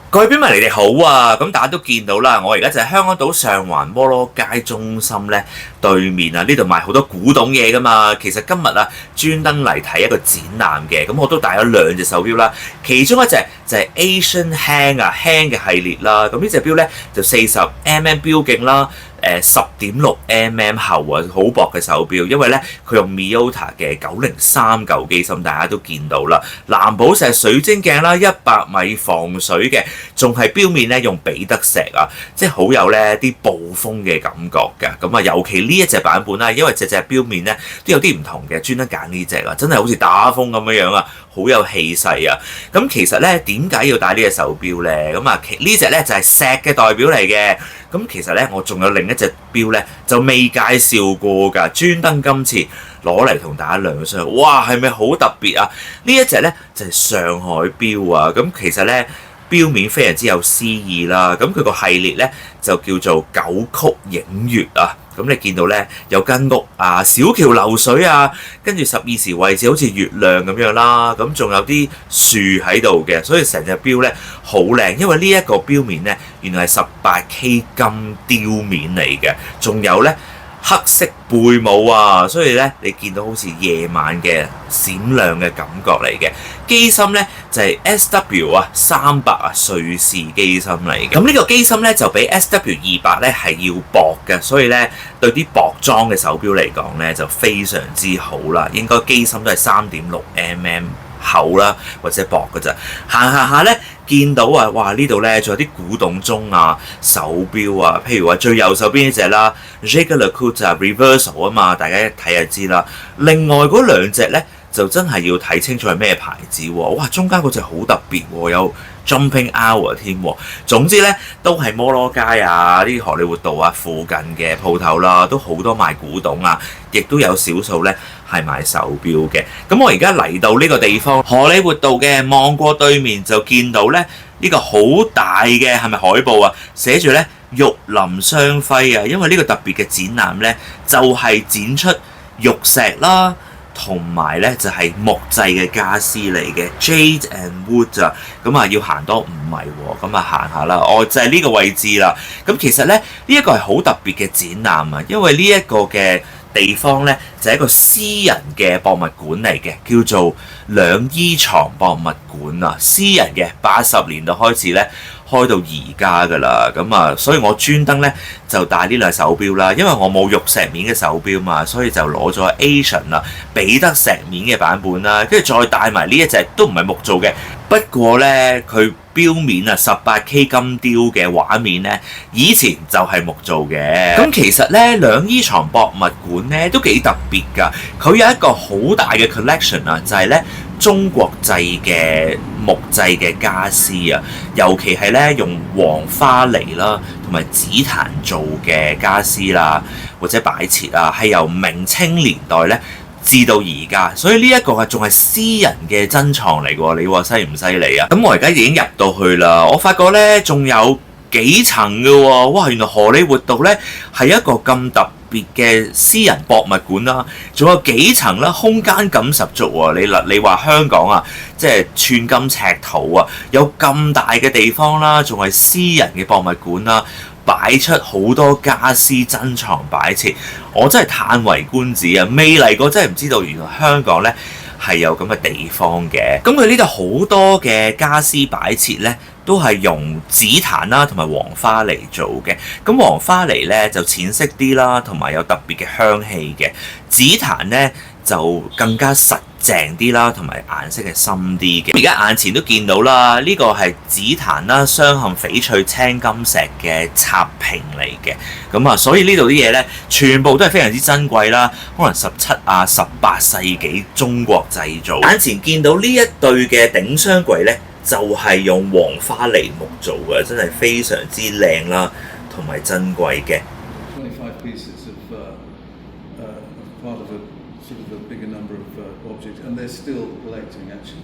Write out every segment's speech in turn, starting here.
各位標迷你哋好啊！咁大家都見到啦，我而家就係香港島上環摩羅街中心咧對面啊，呢度賣好多古董嘢噶嘛。其實今日啊專登嚟睇一個展覽嘅，咁我都帶咗兩隻手錶啦，其中一隻就係 Asian Hand 啊 Hand 嘅系列啦。咁呢隻錶咧就40mm 錶徑啦。10.6mm 厚啊，好薄嘅手錶，因為咧佢用 Miyota 嘅903舊機芯，大家都見到啦。藍寶石水晶鏡啦，100米防水嘅，仲係錶面咧用彼得石啊，即係好有咧啲暴風嘅感覺㗎。咁啊，尤其呢一隻版本啦，因為隻錶面咧都有啲唔同嘅，專登揀呢隻啊，真係好似打風咁樣啊，好有氣勢啊！咁其實咧點解要戴呢隻手錶咧？咁啊，呢隻咧就係石嘅代表嚟嘅。咁其實咧，我仲有另一隻錶咧，就未介紹過㗎，專登今次攞嚟同大家亮相。哇，係咪好特別啊？呢一隻咧就係上海錶啊！咁其實咧錶面非常之有詩意啦。咁佢個系列咧就叫做九曲影月啊。咁你見到咧有間屋啊，小橋流水啊，跟住12時位置好似月亮咁樣啦，咁仲有啲樹喺度嘅，所以成隻錶咧好靚，因為呢一個錶面咧原來係18K 金雕面嚟嘅，仲有咧黑色背帽啊，所以咧你見到好似夜晚嘅閃亮嘅感覺嚟嘅。機芯咧就係 SW 啊300啊瑞士機芯嚟嘅。咁呢個機芯咧就比 SW200咧係要薄嘅，所以咧對啲薄裝嘅手錶嚟講咧就非常之好啦。應該機芯都係3.6mm厚啦，或者薄嘅咋。行下咧見到啊，哇！呢度咧仲有啲古董鐘啊、手錶啊，譬如話最右手邊呢隻啦 Jaeger-LeCoultre 啊 Reversal 啊嘛，大家一睇就知啦。另外嗰兩隻咧就真係要睇清楚係咩牌子喎。哇！中間嗰隻好特別喎，有 Jumping Hour 添喎。總之咧都係摩羅街啊、啲荷里活道啊附近嘅鋪頭啦，都好多賣古董啊，亦都有少數咧係賣手錶嘅。咁我而家嚟到呢個地方，荷里活道嘅，望過對面就見到咧呢個好大嘅係咪海報啊？寫住咧玉林雙輝啊，因為呢個特別嘅展覽咧就係展出玉石啦。同埋咧就係木製嘅家私嚟嘅 Jade and Wood 啊，咁啊要行多5米喎，咁啊行下啦，就係呢個位置啦。咁其實咧呢一個係好特別嘅展覽啊，因為呢一個嘅地方咧就係一個私人嘅博物館嚟嘅，叫做兩依床博物館啊，私人嘅80年代開始咧。開到而家㗎啦，咁啊，所以我專登咧就戴呢兩手錶啦，因為我冇玉石面嘅手錶嘛，所以就攞咗 Asian 啦，彼得石面嘅版本啦，跟住再戴埋呢一隻都唔係木做嘅，不過咧佢錶面啊18K 金雕嘅畫面咧，以前就係木做嘅。咁其實咧兩依床博物館咧都幾特別㗎，佢有一個好大嘅 collection 啊，就係咧。中國製嘅木製嘅家私啊，尤其係咧用黃花梨啦同埋紫檀做嘅家私啦，或者擺設啊，係由明清年代咧至到而家，所以呢一個係仲係私人嘅珍藏嚟喎，你話犀唔犀利啊？咁我而家已經入到去啦，我發覺咧仲有幾層嘅喎，哇！原來荷里活道咧係一個咁特別嘅私人博物館啦，仲有幾層啦，空間感十足喎。你話香港啊，即係寸金尺土啊，有咁大嘅地方啦，仲係私人嘅博物館啦，擺出好多家私珍藏擺設，我真係歎為觀止啊！未嚟過真係唔知道，原來香港咧係有咁嘅地方嘅。咁佢呢度好多嘅家私擺設咧，都係用紫檀啦同埋黃花梨做嘅。咁黃花梨咧就淺色啲啦，同埋有特別嘅香氣嘅。紫檀咧就更加實淨啲啦，同埋顏色係深啲嘅。而家眼前都見到啦，呢個係紫檀啦，鑲嵌翡翠青金石嘅插屏嚟嘅。咁啊，所以呢度啲嘢咧，全部都係非常之珍貴啦，可能17啊、18世紀中國製造。眼前見到呢一對嘅頂箱櫃咧，就係用黃花梨木做嘅，真係非常之靚啦，同埋珍貴嘅。25 pieces of part of a sort of a bigger number of objects, and they're still collecting actually.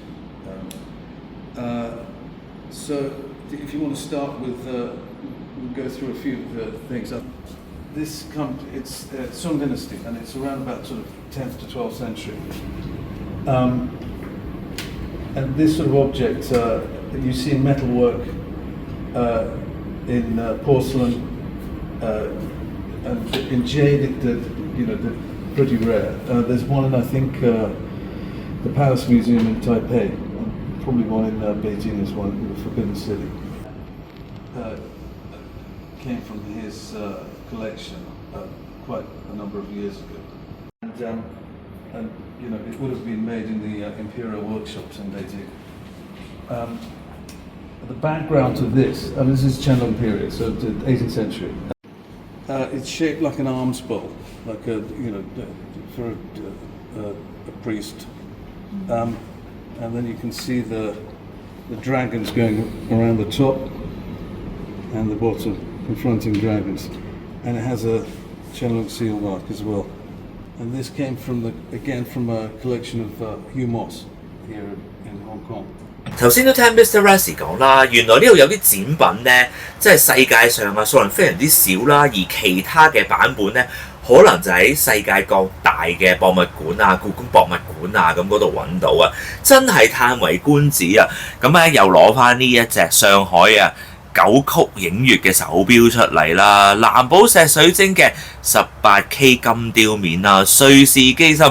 So if you want to start with, we'll go through a few things. This it's Song Dynasty, and it's around about sort of 10th to 12th century. And this sort of object that you see in metalwork in porcelain, and in jade, they're pretty rare. There's one in, I think, the Palace Museum in Taipei, and probably one in Beijing as well, in the Forbidden City. Came from his collection quite a number of years ago, and it would have been made in the Imperial workshops in Beijing. The background to this, this is Qianlong period, so the 18th century. It's shaped like an alms bowl, like for a priest, and then you can see the dragons going around the top and the bottom, confronting dragons, and it has a Qianlong seal mark as well. And this came from a collection of Hugh Moss here in Hong Kong. 頭先都聽 Mr. Rassi 講啦，原來呢度有啲展品咧，即係世界上啊數量非常之少啦，而其他嘅版本咧，可能就喺世界各大嘅博物館啊、故宮博物館啊咁嗰度揾到啊，真係歎為觀止啊！咁咧又攞翻呢一隻上海啊九曲影月嘅手錶出嚟啦，藍寶石水晶嘅18K 金雕面啦，瑞士機芯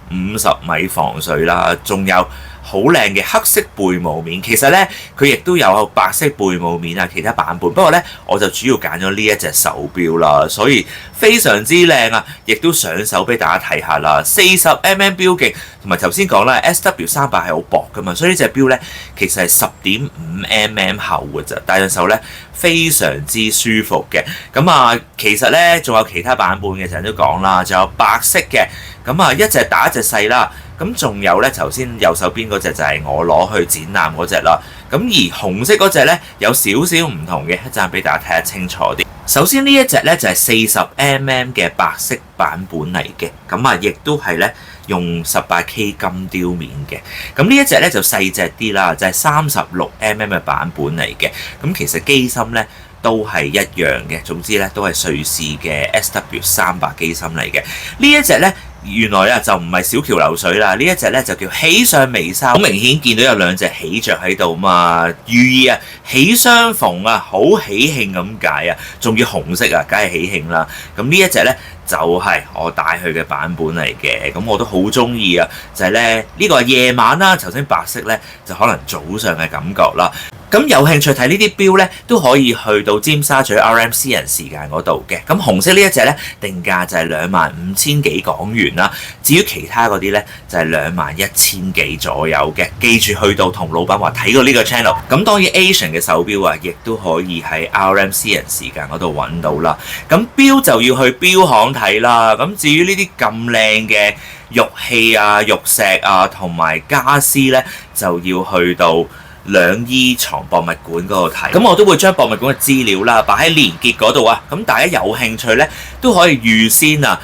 50米防水啦，仲有好靚嘅黑色貝母面，其實咧佢亦都有白色貝母面啊，其他版本。不過咧，我就主要揀咗呢一隻手錶啦，所以非常之靚啊，亦都上手俾大家睇下啦。40mm 錶徑，同埋頭先講啦 SW300 係好薄噶嘛，所以呢隻錶咧其實係10.5mm 厚嘅咋，戴上手咧非常之舒服嘅。咁啊，其實咧仲有其他版本嘅，成日都講啦，仲有白色嘅，咁啊一隻大一隻細啦。咁仲有咧，頭先右手邊嗰隻就係我攞去展覽嗰隻啦。咁而紅色嗰隻咧有少少唔同嘅，一陣俾大家睇得清楚啲。首先呢一隻咧就係40mm 嘅白色版本嚟嘅，咁啊亦都係咧用18K 金雕面嘅。咁呢一隻咧就細隻啲啦，就係36mm 嘅版本嚟嘅。咁其實機芯咧都係一樣嘅，總之咧都係瑞士嘅 SW300 機芯嚟嘅。呢一隻咧原來啊就唔係小橋流水啦，呢一隻咧就叫喜上眉梢，好明顯見到有兩隻喜著喺度嘛，寓意啊喜相逢啊，好喜慶咁解啊，仲要紅色啊，梗係喜慶啦。咁呢一隻咧就係我帶去嘅版本嚟嘅，咁我都好中意啊，就係咧呢個係夜晚啦，頭先白色咧就可能早上嘅感覺啦。咁有興趣睇呢啲錶咧，都可以去到尖沙咀 RM 私人時間嗰度嘅。咁紅色呢一隻咧，定價就係25,000幾港元啦。至於其他嗰啲咧，就係21,000幾左右嘅。記住去到同老闆話睇過呢個 channel。咁當然 Asian 嘅手錶啊，亦都可以喺 RM 私人時間嗰度揾到啦。咁錶就要去錶行睇啦。咁至於呢啲咁靚嘅玉器啊、玉石啊同埋家私咧，就要去到兩依藏博物館嗰度睇，咁我都會將博物館嘅資料啦擺喺連結嗰度啊，咁大家有興趣咧都可以預先啊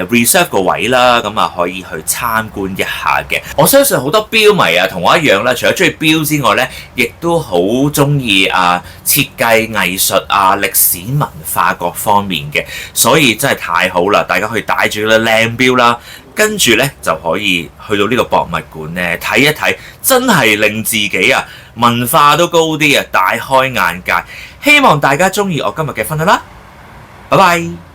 reserve 個位啦，咁啊可以去參觀一下嘅。我相信好多錶迷啊同我一樣啦，除咗中意錶之外咧，亦都好中意設計藝術啊、歷史文化各方面嘅，所以真係太好啦！大家可以帶住個靚錶啦。跟住咧就可以去到呢個博物館咧睇一睇，真係令自己啊文化都高啲啊，大開眼界。希望大家中意我今日嘅分享啦，拜拜。